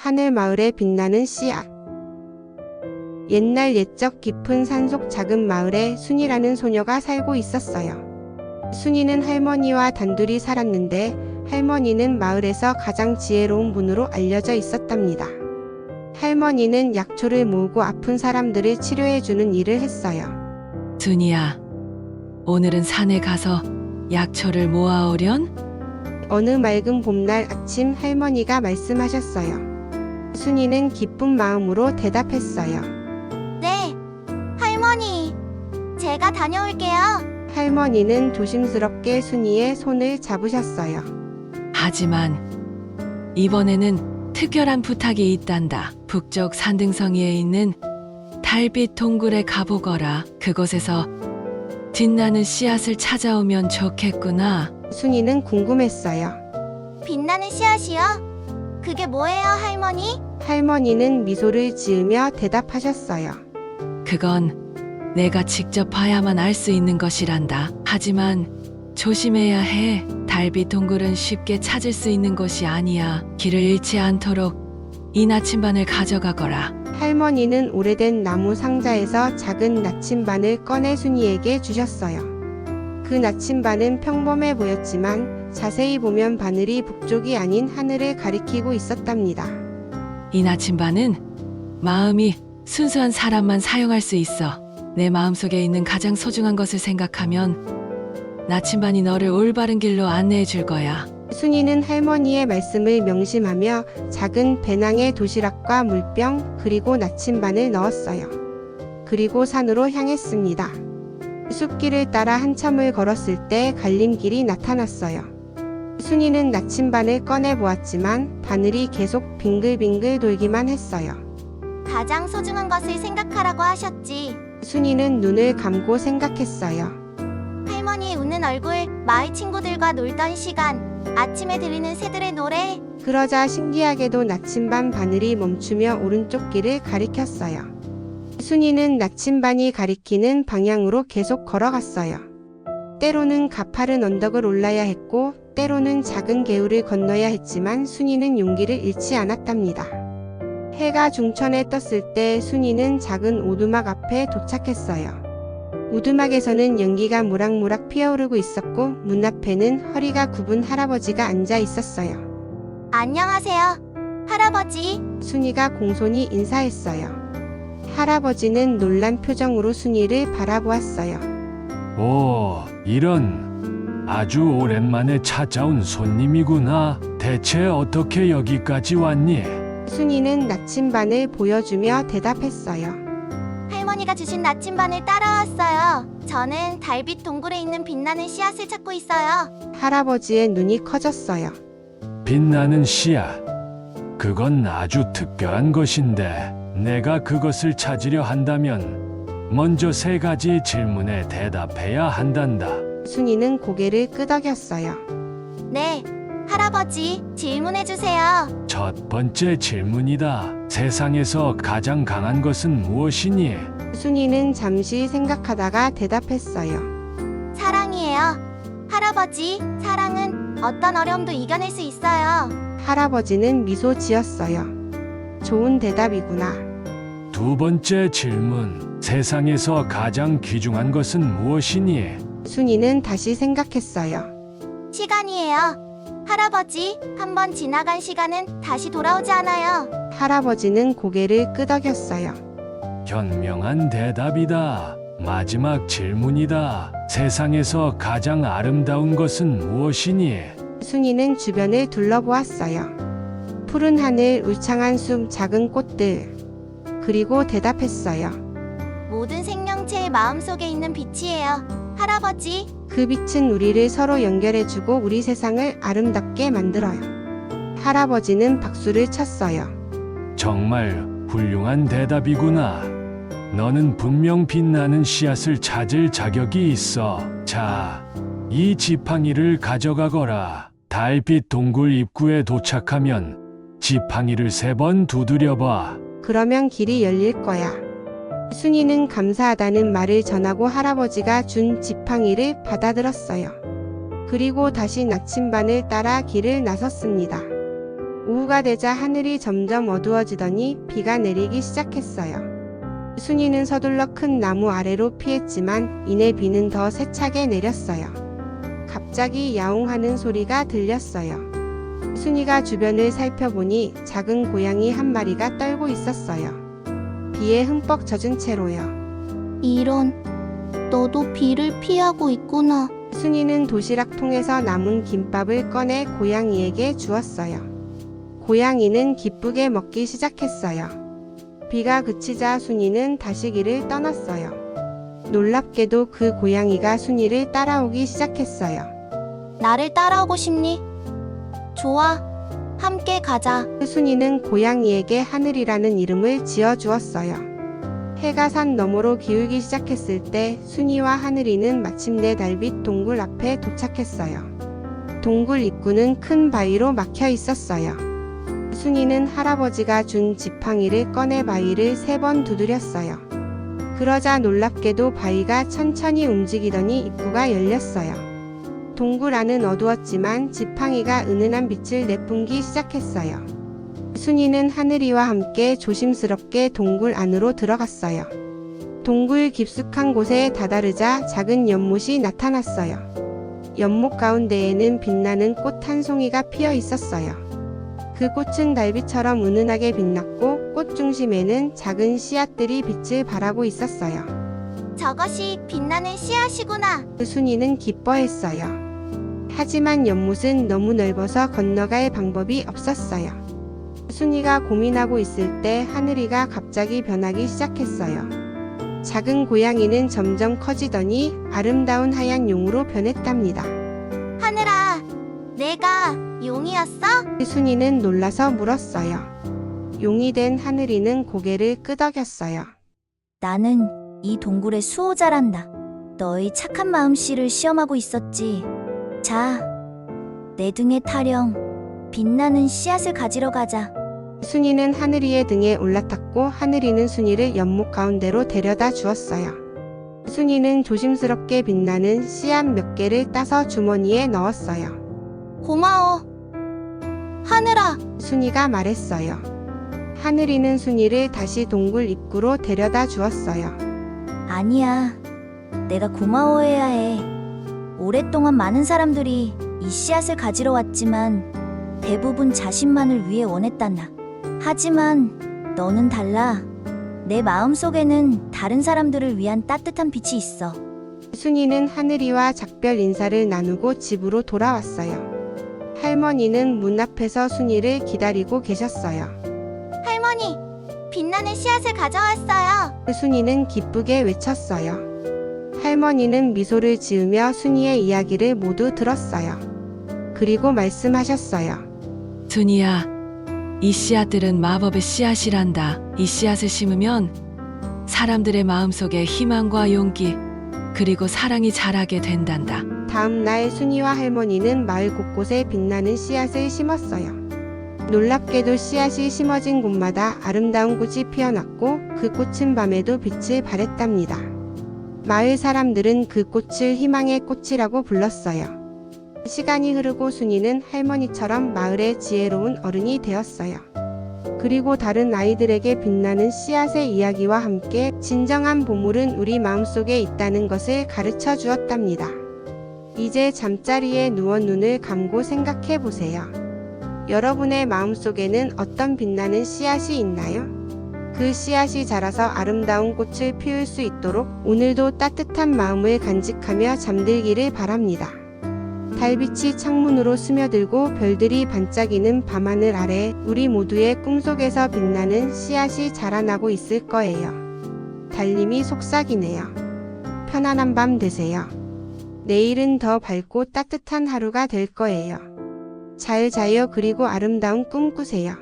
하늘 마을에 빛나는 씨앗. 옛날 옛적 깊은 산속 작은 마을에 순이라는 소녀가 살고 있었어요. 순이는 할머니와 단둘이 살았는데 할머니는 마을에서 가장 지혜로운 분으로 알려져 있었답니다. 할머니는 약초를 모으고 아픈 사람들을 치료해주는 일을 했어요. 순이야, 오늘은 산에 가서 약초를 모아오련? 어느 맑은 봄날 아침 할머니가 말씀하셨어요. 순이는 기쁜 마음으로 대답했어요. 네, 할머니. 제가 다녀올게요. 할머니는 조심스럽게 순이의 손을 잡으셨어요. 하지만 이번에는 특별한 부탁이 있단다. 북쪽 산등성이에 있는 달빛 동굴에 가보거라. 그곳에서 빛나는 씨앗을 찾아오면 좋겠구나. 순이는 궁금했어요. 빛나는 씨앗이요? 그게 뭐예요, 할머니? 할머니는 미소를 지으며 대답하셨어요. 그건 내가 직접 봐야만 알 수 있는 것이란다. 하지만 조심해야 해. 달빛 동굴은 쉽게 찾을 수 있는 곳이 아니야. 길을 잃지 않도록 이 나침반을 가져가거라. 할머니는 오래된 나무 상자에서 작은 나침반을 꺼내 순이에게 주셨어요. 그 나침반은 평범해 보였지만 자세히 보면 바늘이 북쪽이 아닌 하늘을 가리키고 있었답니다. 이 나침반은 마음이 순수한 사람만 사용할 수 있어. 내 마음속에 있는 가장 소중한 것을 생각하면 나침반이 너를 올바른 길로 안내해 줄 거야. 순이는 할머니의 말씀을 명심하며 작은 배낭에 도시락과 물병 그리고 나침반을 넣었어요. 그리고 산으로 향했습니다. 숲길을 따라 한참을 걸었을 때 갈림길이 나타났어요. 순이는 나침반을 꺼내 보았지만 바늘이 계속 빙글빙글 돌기만 했어요. 가장 소중한 것을 생각하라고 하셨지. 순이는 눈을 감고 생각했어요. 할머니의 웃는 얼굴, 마을 친구들과 놀던 시간, 아침에 들리는 새들의 노래. 그러자 신기하게도 나침반 바늘이 멈추며 오른쪽 길을 가리켰어요. 순이는 나침반이 가리키는 방향으로 계속 걸어갔어요. 때로는 가파른 언덕을 올라야 했고 때로는 작은 개울을 건너야 했지만 순이는 용기를 잃지 않았답니다. 해가 중천에 떴을 때 순이는 작은 오두막 앞에 도착했어요. 오두막에서는 연기가 모락모락 피어오르고 있었고 문 앞에는 허리가 굽은 할아버지가 앉아 있었어요. 안녕하세요, 할아버지. 순이가 공손히 인사했어요. 할아버지는 놀란 표정으로 순이를 바라보았어요. 오, 이런 아주 오랜만에 찾아온 손님이구나. 대체 어떻게 여기까지 왔니? 순이는 나침반을 보여주며 대답했어요. 할머니가 주신 나침반을 따라왔어요. 저는 달빛 동굴에 있는 빛나는 씨앗을 찾고 있어요. 할아버지의 눈이 커졌어요. 빛나는 씨앗. 그건 아주 특별한 것인데 내가 그것을 찾으려 한다면 먼저 3가지 질문에 대답해야 한단다. 순이는 고개를 끄덕였어요. 네, 할아버지, 질문해주세요. 첫 번째 질문이다. 세상에서 가장 강한 것은 무엇이니? 순이는 잠시 생각하다가 대답했어요. 사랑이에요. 할아버지, 사랑은 어떤 어려움도 이겨낼 수 있어요. 할아버지는 미소 지었어요. 좋은 대답이구나. 두 번째 질문. 세상에서 가장 귀중한 것은 무엇이니? 순이는 다시 생각했어요. 시간이에요. 할아버지, 한번 지나간 시간은 다시 돌아오지 않아요. 할아버지는 고개를 끄덕였어요. 현명한 대답이다. 마지막 질문이다. 세상에서 가장 아름다운 것은 무엇이니? 순이는 주변을 둘러보았어요. 푸른 하늘, 울창한 숲, 작은 꽃들. 그리고 대답했어요. 모든 생명체의 마음속에 있는 빛이에요. 할아버지, 그 빛은 우리를 서로 연결해주고 우리 세상을 아름답게 만들어요. 할아버지는 박수를 쳤어요. 정말 훌륭한 대답이구나. 너는 분명 빛나는 씨앗을 찾을 자격이 있어. 자, 이 지팡이를 가져가거라. 달빛 동굴 입구에 도착하면 지팡이를 3번 두드려봐. 그러면 길이 열릴 거야. 순이는 감사하다는 말을 전하고 할아버지가 준 지팡이를 받아들었어요. 그리고 다시 나침반을 따라 길을 나섰습니다. 오후가 되자 하늘이 점점 어두워지더니 비가 내리기 시작했어요. 순이는 서둘러 큰 나무 아래로 피했지만 이내 비는 더 세차게 내렸어요. 갑자기 야옹하는 소리가 들렸어요. 순이가 주변을 살펴보니 작은 고양이 한 마리가 떨고 있었어요. 비에 흠뻑 젖은 채로요. 이런, 너도 비를 피하고 있구나. 순이는 도시락통에서 남은 김밥을 꺼내 고양이에게 주었어요. 고양이는 기쁘게 먹기 시작했어요. 비가 그치자 순이는 다시 길을 떠났어요. 놀랍게도 그 고양이가 순이를 따라오기 시작했어요. 나를 따라오고 싶니? 좋아, 함께 가자. 순이는 고양이에게 하늘이라는 이름을 지어주었어요. 해가 산 너머로 기울기 시작했을 때 순이와 하늘이는 마침내 달빛 동굴 앞에 도착했어요. 동굴 입구는 큰 바위로 막혀 있었어요. 순이는 할아버지가 준 지팡이를 꺼내 바위를 3번 두드렸어요. 그러자 놀랍게도 바위가 천천히 움직이더니 입구가 열렸어요. 동굴 안은 어두웠지만 지팡이가 은은한 빛을 내뿜기 시작했어요. 순이는 하늘이와 함께 조심스럽게 동굴 안으로 들어갔어요. 동굴 깊숙한 곳에 다다르자 작은 연못이 나타났어요. 연못 가운데에는 빛나는 꽃 한 송이가 피어 있었어요. 그 꽃은 달빛처럼 은은하게 빛났고 꽃 중심에는 작은 씨앗들이 빛을 발하고 있었어요. 저것이 빛나는 씨앗이구나. 순이는 기뻐했어요. 하지만 연못은 너무 넓어서 건너갈 방법이 없었어요. 순이가 고민하고 있을 때 하늘이가 갑자기 변하기 시작했어요. 작은 고양이는 점점 커지더니 아름다운 하얀 용으로 변했답니다. 하늘아, 내가 용이었어? 순이는 놀라서 물었어요. 용이 된 하늘이는 고개를 끄덕였어요. 나는 이 동굴의 수호자란다. 너의 착한 마음씨를 시험하고 있었지. 자, 내 등에 타령 빛나는 씨앗을 가지러 가자. 순이는 하늘이의 등에 올라탔고 하늘이는 순이를 연못 가운데로 데려다 주었어요. 순이는 조심스럽게 빛나는 씨앗 몇 개를 따서 주머니에 넣었어요. 고마워. 하늘아, 순이가 말했어요. 하늘이는 순이를 다시 동굴 입구로 데려다 주었어요. 아니야. 내가 고마워해야 해. 오랫동안 많은 사람들이 이 씨앗을 가지러 왔지만 대부분 자신만을 위해 원했단다. 하지만 너는 달라. 내 마음속에는 다른 사람들을 위한 따뜻한 빛이 있어. 순이는 하늘이와 작별 인사를 나누고 집으로 돌아왔어요. 할머니는 문 앞에서 순이를 기다리고 계셨어요. 할머니, 빛나는 씨앗을 가져왔어요. 순이는 기쁘게 외쳤어요. 할머니는 미소를 지으며 순이의 이야기를 모두 들었어요. 그리고 말씀하셨어요. 순이야, 이 씨앗들은 마법의 씨앗이란다. 이 씨앗을 심으면 사람들의 마음속에 희망과 용기 그리고 사랑이 자라게 된단다. 다음 날 순이와 할머니는 마을 곳곳에 빛나는 씨앗을 심었어요. 놀랍게도 씨앗이 심어진 곳마다 아름다운 꽃이 피어났고 그 꽃은 밤에도 빛을 발했답니다. 마을 사람들은 그 꽃을 희망의 꽃이라고 불렀어요. 시간이 흐르고 순이는 할머니처럼 마을의 지혜로운 어른이 되었어요. 그리고 다른 아이들에게 빛나는 씨앗의 이야기와 함께 진정한 보물은 우리 마음속에 있다는 것을 가르쳐 주었답니다. 이제 잠자리에 누워 눈을 감고 생각해 보세요. 여러분의 마음속에는 어떤 빛나는 씨앗이 있나요? 그 씨앗이 자라서 아름다운 꽃을 피울 수 있도록 오늘도 따뜻한 마음을 간직하며 잠들기를 바랍니다. 달빛이 창문으로 스며들고 별들이 반짝이는 밤하늘 아래 우리 모두의 꿈속에서 빛나는 씨앗이 자라나고 있을 거예요. 달님이 속삭이네요. 편안한 밤 되세요. 내일은 더 밝고 따뜻한 하루가 될 거예요. 잘 자요. 그리고 아름다운 꿈 꾸세요.